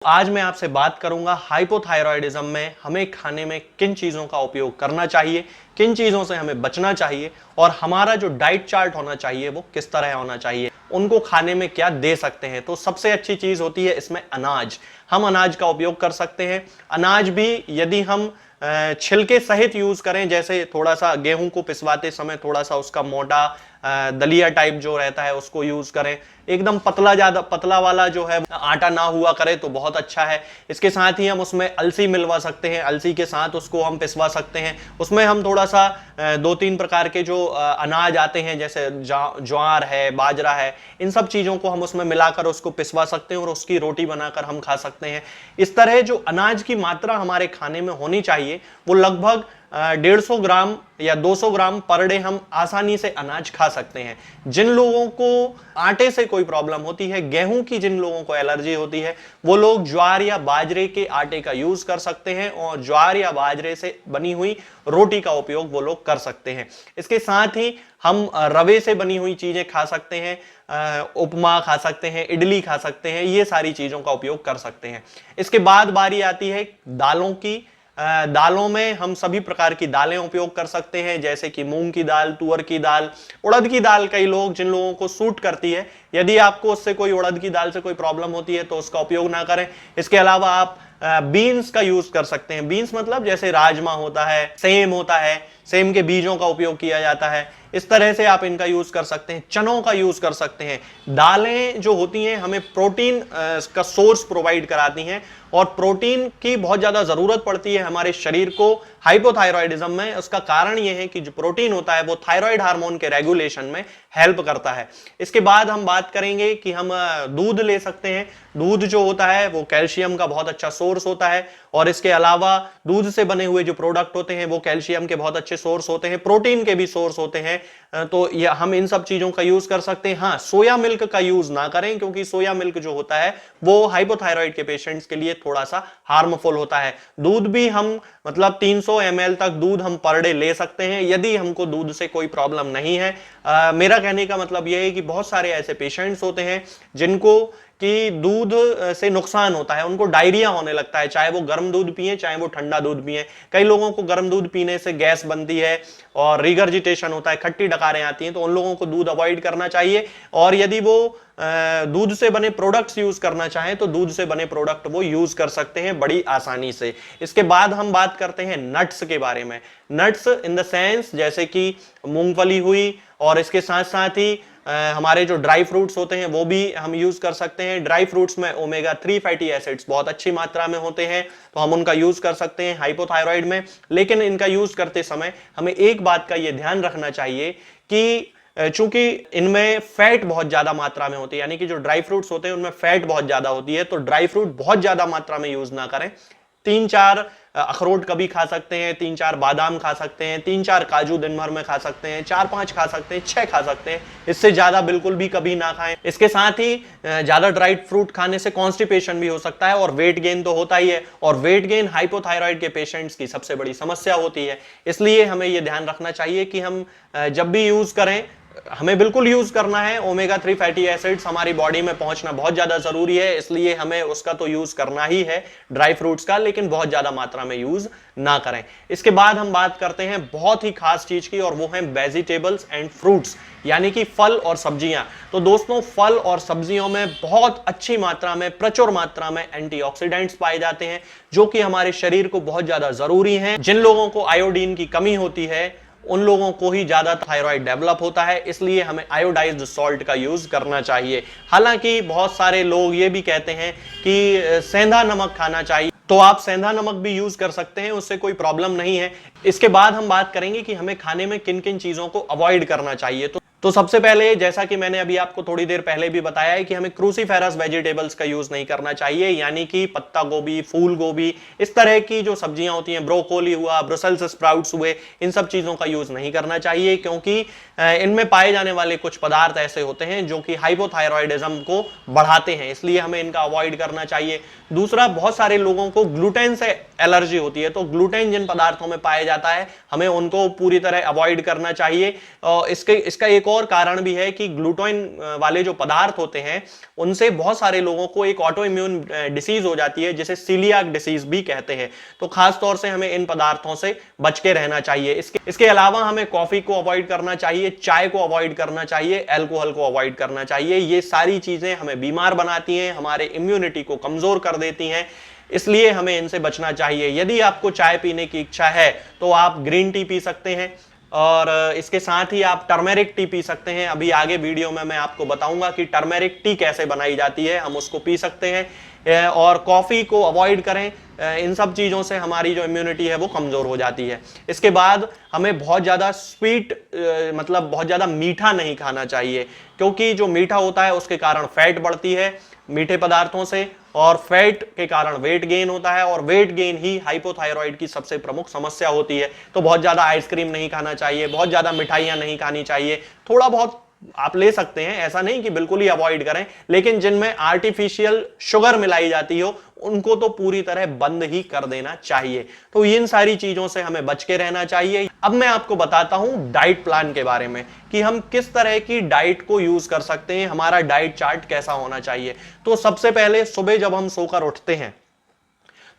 आज मैं आपसे बात करूंगा हाइपोथायरॉयडिज्म में हमें खाने में किन चीजों का उपयोग करना चाहिए, किन चीजों से हमें बचना चाहिए और हमारा जो डाइट चार्ट होना चाहिए वो किस तरह होना चाहिए, उनको खाने में क्या दे सकते हैं। तो सबसे अच्छी चीज होती है इसमें अनाज। हम अनाज का उपयोग कर सकते हैं। अनाज भी यदि हम छिलके सहित यूज करें, जैसे थोड़ा सा गेहूं को पिसवाते समय थोड़ा सा उसका मोटा दलिया टाइप जो रहता है उसको यूज करें। एकदम पतला, ज्यादा पतला वाला जो है आटा ना हुआ करे तो बहुत अच्छा है। इसके साथ ही हम उसमें अलसी मिलवा सकते हैं, अलसी के साथ उसको हम पिसवा सकते हैं। उसमें हम थोड़ा सा 2-3 प्रकार के जो अनाज आते हैं जैसे ज्वार है, बाजरा है, इन सब चीजों को हम उसमें मिलाकर उसको पिसवा सकते हैं और उसकी रोटी बनाकर हम खा सकते हैं। इस तरह जो अनाज की मात्रा हमारे खाने में होनी चाहिए वो लगभग 150 ग्राम या 200 ग्राम पर डे हम आसानी से अनाज खा सकते हैं। जिन लोगों को आटे से कोई प्रॉब्लम होती है, गेहूं की जिन लोगों को एलर्जी होती है, वो लोग ज्वार या बाजरे के आटे का यूज कर सकते हैं और ज्वार या बाजरे से बनी हुई रोटी का उपयोग वो लोग कर सकते हैं। इसके साथ ही हम रवे से बनी हुई चीजें खा सकते हैं, उपमा खा सकते हैं, इडली खा सकते हैं, ये सारी चीजों का उपयोग कर सकते हैं। इसके बाद बारी आती है दालों की। दालों में हम सभी प्रकार की दालें उपयोग कर सकते हैं, जैसे कि मूंग की दाल, तुअर की दाल, उड़द की दाल। कई लोग, जिन लोगों को सूट करती है, यदि आपको उससे कोई उड़द की दाल से कोई प्रॉब्लम होती है तो उसका उपयोग ना करें। इसके अलावा आप बीन्स का यूज कर सकते हैं। बीन्स मतलब जैसे राजमा होता है, सेम होता है, सेम के बीजों का उपयोग किया जाता है। इस तरह से आप इनका यूज कर सकते हैं। चनों का यूज कर सकते हैं। दालें जो होती हैं हमें प्रोटीन का सोर्स प्रोवाइड कराती हैं और प्रोटीन की बहुत ज्यादा जरूरत पड़ती है हमारे शरीर को हाइपोथायरॉयडिज्म में। उसका कारण यह है कि जो प्रोटीन होता है वो थायराइड हार्मोन के रेगुलेशन में हेल्प करता है। इसके बाद हम बात करेंगे कि हम दूध ले सकते हैं। दूध जो होता है वो कैल्शियम का बहुत अच्छा सोर्स होता है और इसके अलावा दूध से बने हुए जो प्रोडक्ट होते हैं वो कैल्शियम के बहुत अच्छे सोर्स होते हैं, प्रोटीन के भी सोर्स होते हैं। तो ये हम इन सब चीजों का यूज कर सकते हैं। हाँ, सोया मिल्क का यूज ना करें, क्योंकि सोया मिल्क जो होता है वो हाइपोथायराइड के पेशेंट्स के लिए थोड़ा सा हार्मफुल होता है। दूध भी हम मतलब 300 ml तक दूध हम पर डे ले सकते हैं यदि हमको दूध से कोई प्रॉब्लम नहीं है। मेरा कहने का मतलब यह है कि बहुत सारे ऐसे पेशेंट्स होते हैं जिनको कि दूध से नुकसान होता है, उनको डायरिया होने लगता है, चाहे वो गर्म दूध पिए चाहे वो ठंडा दूध पिए। कई लोगों को गर्म दूध पीने से गैस बनती है और रिगर्जिटेशन होता है, खट्टी डकारें आती हैं, तो उन लोगों को दूध अवॉइड करना चाहिए। और यदि वो दूध से बने प्रोडक्ट्स यूज करना चाहें तो दूध से बने प्रोडक्ट वो यूज कर सकते हैं बड़ी आसानी से। इसके बाद हम बात करते हैं नट्स के बारे में। नट्स इन द सेंस जैसे कि मूंगफली हुई और इसके साथ साथ ही हमारे जो ड्राई फ्रूट्स होते हैं वो भी हम यूज कर सकते हैं। ड्राई फ्रूट्स में ओमेगा 3 फैटी एसिड्स बहुत अच्छी मात्रा में होते हैं, तो हम उनका यूज कर सकते हैं हाइपोथायराइड में। लेकिन इनका यूज करते समय हमें एक बात का ये ध्यान रखना चाहिए कि चूंकि इनमें फैट बहुत ज्यादा मात्रा में होती है, यानी कि जो ड्राई फ्रूट्स होते हैं उनमें फैट बहुत ज्यादा होती है, तो ड्राई फ्रूट बहुत ज्यादा मात्रा में यूज ना करें। 3-4 अखरोट कभी खा सकते हैं, 3-4 बादाम खा सकते हैं, 3-4 काजू दिन भर में खा सकते हैं, 4-5 खा सकते हैं, 6 खा सकते हैं। इससे ज्यादा बिल्कुल भी कभी ना खाएं। इसके साथ ही ज्यादा ड्राई फ्रूट खाने से कॉन्स्टिपेशन भी हो सकता है और वेट गेन तो होता ही है, और वेट गेन हाइपोथायराइड के पेशेंट्स की सबसे बड़ी समस्या होती है। इसलिए हमें यह ध्यान रखना चाहिए कि हम जब भी यूज करें, हमें बिल्कुल यूज करना है। ओमेगा 3 फैटी एसिड्स हमारी बॉडी में पहुंचना बहुत ज्यादा जरूरी है, इसलिए हमें उसका तो यूज करना ही है ड्राई फ्रूट्स का, लेकिन बहुत ज्यादा मात्रा में यूज ना करें। इसके बाद हम बात करते हैं बहुत ही खास चीज की, और वो है वेजिटेबल्स एंड फ्रूट्स, यानी कि फल और सब्जियां। तो दोस्तों, फल और सब्जियों में बहुत अच्छी मात्रा में, प्रचुर मात्रा में एंटीऑक्सीडेंट्स पाए जाते हैं, जो कि हमारे शरीर को बहुत ज्यादा जरूरी हैं। जिन लोगों को आयोडीन की कमी होती है उन लोगों को ही ज्यादा थायराइड डेवलप होता है, इसलिए हमें आयोडाइज्ड सॉल्ट का यूज करना चाहिए। हालांकि बहुत सारे लोग ये भी कहते हैं कि सेंधा नमक खाना चाहिए, तो आप सेंधा नमक भी यूज कर सकते हैं, उससे कोई प्रॉब्लम नहीं है। इसके बाद हम बात करेंगे कि हमें खाने में किन किन चीजों को अवॉइड करना चाहिए। तो सबसे पहले, जैसा कि मैंने अभी आपको थोड़ी देर पहले भी बताया है कि हमें क्रूसीफेरस वेजिटेबल्स का यूज नहीं करना चाहिए, यानी कि पत्ता गोभी, फूल गोभी, इस तरह की जो सब्जियां होती हैं, ब्रोकोली हुआ, ब्रसेल्स स्प्राउट्स हुए, इन सब चीजों का यूज नहीं करना चाहिए, क्योंकि इनमें पाए जाने वाले कुछ पदार्थ ऐसे होते हैं जो कि हाइपोथायरॉयडिज्म को बढ़ाते हैं, इसलिए हमें इनका अवॉइड करना चाहिए। दूसरा, बहुत सारे लोगों को ग्लूटेन से एलर्जी होती है, तो ग्लूटेन जिन पदार्थों में पाया जाता है हमें उनको पूरी तरह अवॉइड करना चाहिए। इसका एक और कारण भी है कि ग्लूटेन वाले जो पदार्थ होते हैं उनसे बहुत सारे लोगों को एक ऑटो इम्यून डिसीज हो जाती है, जिसे सीलियाक डिसीज भी कहते हैं। तो खास तौर से हमें इन पदार्थों से बच के रहना चाहिए। इसके अलावा हमें कॉफी को अवॉइड करना चाहिए, चाय को अवॉइड करना चाहिए, अल्कोहल को अवॉइड करना चाहिए। ये सारी चीजें हमें बीमार बनाती हैं, हमारे इम्यूनिटी को कमजोर कर देती हैं, इसलिए हमें इनसे बचना चाहिए। यदि आपको चाय पीने की इच्छा है तो आप ग्रीन टी पी सकते हैं, और इसके साथ ही आप टर्मेरिक टी पी सकते हैं। अभी आगे वीडियो में मैं आपको बताऊंगा कि टर्मेरिक टी कैसे बनाई जाती है, हम उसको पी सकते हैं। और कॉफी को अवॉइड करें, इन सब चीजों से हमारी जो इम्यूनिटी है वो कमजोर हो जाती है। इसके बाद हमें बहुत ज्यादा स्वीट मतलब बहुत ज्यादा मीठा नहीं खाना चाहिए, क्योंकि जो मीठा होता है उसके कारण फैट बढ़ती है मीठे पदार्थों से, और फैट के कारण वेट गेन होता है, और वेट गेन ही हाइपोथायराइड की सबसे प्रमुख समस्या होती है। तो बहुत ज्यादा आइसक्रीम नहीं खाना चाहिए, बहुत ज्यादा मिठाइयां नहीं खानी चाहिए। थोड़ा बहुत आप ले सकते हैं, ऐसा नहीं कि बिल्कुल ही अवॉइड करें, लेकिन जिनमें आर्टिफिशियल शुगर मिलाई जाती हो उनको तो पूरी तरह बंद ही कर देना चाहिए। तो इन सारी चीजों से हमें बच के रहना चाहिए। अब मैं आपको बताता हूं डाइट प्लान के बारे में कि हम किस तरह की डाइट को यूज कर सकते हैं, हमारा डाइट चार्ट कैसा होना चाहिए। तो सबसे पहले सुबह जब हम सोकर उठते हैं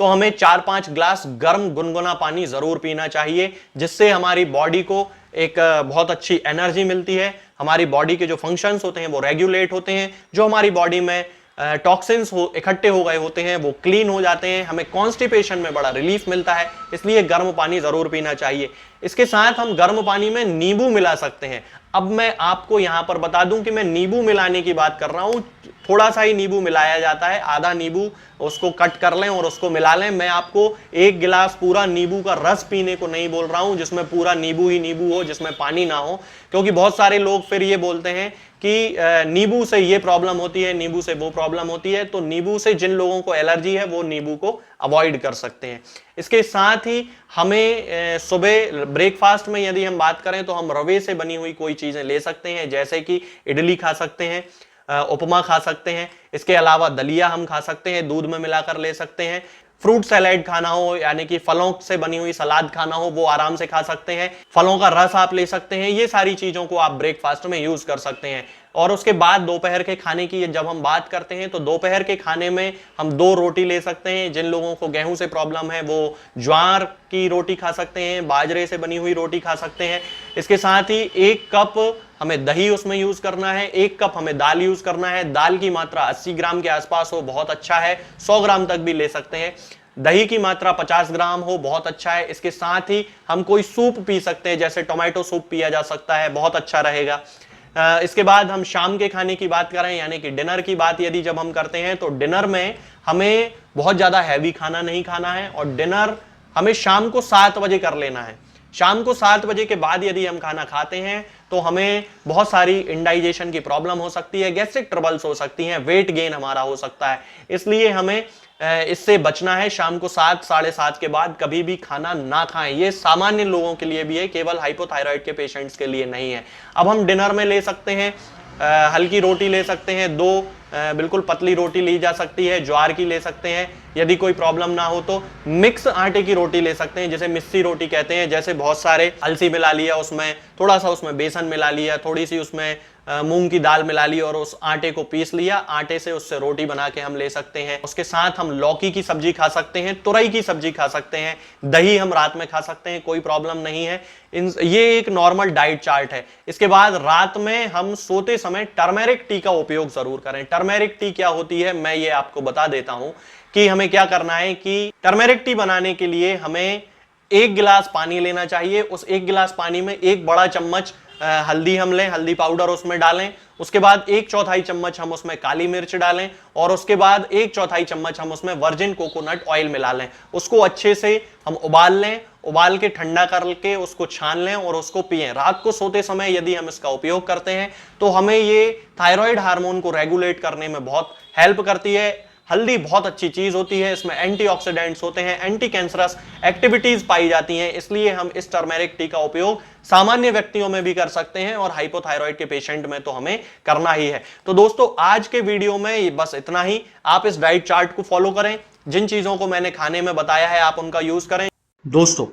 तो हमें 4-5 ग्लास गर्म गुनगुना पानी जरूर पीना चाहिए, जिससे हमारी बॉडी को एक बहुत अच्छी एनर्जी मिलती है, हमारी बॉडी के जो फंक्शंस होते हैं वो रेगुलेट होते हैं, जो हमारी बॉडी में टॉक्सिन्स इकट्ठे हो गए होते हैं वो क्लीन हो जाते हैं, हमें कॉन्स्टिपेशन में बड़ा रिलीफ मिलता है, इसलिए गर्म पानी जरूर पीना चाहिए। इसके साथ हम गर्म पानी में नींबू मिला सकते हैं। अब मैं आपको यहां पर बता दूं कि मैं नींबू मिलाने की बात कर रहा हूं, थोड़ा सा ही नींबू मिलाया जाता है, आधा नींबू उसको कट कर लें और उसको मिला लें। मैं आपको 1 गिलास पूरा नींबू का रस पीने को नहीं बोल रहा हूं, जिसमें पूरा नींबू ही नींबू हो, जिसमें पानी ना हो, क्योंकि बहुत सारे लोग फिर ये बोलते हैं कि नींबू से ये प्रॉब्लम होती है, नींबू से वो प्रॉब्लम होती है। तो नींबू से जिन लोगों को एलर्जी है वो नींबू को अवॉइड कर सकते हैं। इसके साथ ही हमें सुबह ब्रेकफास्ट में यदि हम बात करें तो हम रवे से बनी हुई कोई चीजें ले सकते हैं, जैसे कि इडली खा सकते हैं, उपमा खा सकते हैं। इसके अलावा दलिया हम खा सकते हैं, दूध में मिलाकर ले सकते हैं। फ्रूट सैलेड खाना हो, यानी कि फलों से बनी हुई सलाद खाना हो, वो आराम से खा सकते हैं। फलों का रस आप ले सकते हैं। ये सारी चीजों को आप ब्रेकफास्ट में यूज कर सकते हैं। और उसके बाद दोपहर के खाने की जब हम बात करते हैं तो दोपहर के खाने में हम 2 रोटी ले सकते हैं। जिन लोगों को गेहूं से प्रॉब्लम है वो ज्वार की रोटी खा सकते हैं, बाजरे से बनी हुई रोटी खा सकते हैं। इसके साथ ही 1 कप हमें दही उसमें यूज करना है, 1 कप हमें दाल यूज करना है। दाल की मात्रा 80 ग्राम के आसपास हो, बहुत अच्छा है, 100 ग्राम तक भी ले सकते हैं। दही की मात्रा 50 ग्राम हो, बहुत अच्छा है। इसके साथ ही हम कोई सूप पी सकते हैं, जैसे टोमेटो सूप पिया जा सकता है, बहुत अच्छा रहेगा। इसके बाद हम शाम के खाने की बात करें, यानी कि डिनर की बात यदि जब हम करते हैं तो डिनर में हमें बहुत ज्यादा हैवी खाना नहीं खाना है, और डिनर हमें शाम को 7 बजे कर लेना है। शाम को 7 बजे के बाद यदि हम खाना खाते हैं तो हमें बहुत सारी इंडाइजेशन की प्रॉब्लम हो सकती है, गैस्ट्रिक ट्रबल्स हो सकती हैं, वेट गेन हमारा हो सकता है। इसलिए हमें इससे बचना है। शाम को 7, 7:30 के बाद कभी भी खाना ना खाएं। ये सामान्य लोगों के लिए भी है, केवल हाइपोथायराइड के पेशेंट्स के लिए नहीं है। अब हम डिनर में ले सकते हैं, हल्की रोटी ले सकते हैं, 2 बिल्कुल पतली रोटी ली जा सकती है, ज्वार की ले सकते हैं। यदि कोई प्रॉब्लम ना हो तो मिक्स आटे की रोटी ले सकते हैं, जिसे मिस्सी रोटी कहते हैं। जैसे बहुत सारे अलसी मिला लिया, उसमें थोड़ा सा उसमें बेसन मिला लिया, थोड़ी सी उसमें मूंग की दाल मिला ली और उस आटे को पीस लिया, आटे से उससे रोटी बना के हम ले सकते हैं। उसके साथ हम लौकी की सब्जी खा सकते हैं, तुरई की सब्जी खा सकते हैं, दही हम रात में खा सकते हैं, कोई प्रॉब्लम नहीं है। ये एक नॉर्मल डाइट चार्ट है। इसके बाद रात में हम सोते समय टर्मेरिक टी का उपयोग जरूर करें। टर्मेरिक टी क्या होती है मैं ये आपको बता देता हूं कि हमें क्या करना है। कि टर्मेरिक टी बनाने के लिए हमें 1 गिलास पानी लेना चाहिए। उस 1 गिलास पानी में 1 बड़ा चम्मच हल्दी हम लें, हल्दी पाउडर उसमें डालें। उसके बाद 1/4 चम्मच हम उसमें काली मिर्च डालें, और उसके बाद 1/4 चम्मच हम उसमें वर्जिन कोकोनट ऑयल मिला लें। उसको अच्छे से हम उबाल लें, उबाल के ठंडा करके उसको छान लें और उसको पिएं। रात को सोते समय यदि हम इसका उपयोग करते हैं तो हमें ये थायराइड हार्मोन को रेगुलेट करने में बहुत हेल्प करती है। हल्दी बहुत अच्छी चीज होती है, इसमें एंटीऑक्सीडेंट्स होते हैं, एंटी कैंसरस एक्टिविटीज पाई जाती हैं, इसलिए हम इस टर्मेरिक टी का उपयोग सामान्य व्यक्तियों में भी कर सकते हैं और हाइपोथायराइड के पेशेंट में तो हमें करना ही है। तो दोस्तों आज के वीडियो में बस इतना ही। आप इस डाइट चार्ट को फॉलो करें, जिन चीजों को मैंने खाने में बताया है आप उनका यूज करें। दोस्तों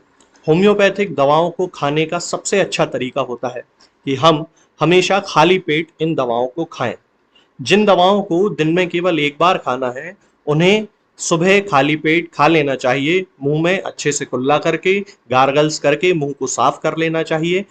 होम्योपैथिक दवाओं को खाने का सबसे अच्छा तरीका होता है कि हम हमेशा खाली पेट इन दवाओं को खाएं। जिन दवाओं को दिन में केवल एक बार खाना है, उन्हें सुबह खाली पेट खा लेना चाहिए। मुंह में अच्छे से कुल्ला करके, गार्गल्स करके मुंह को साफ कर लेना चाहिए।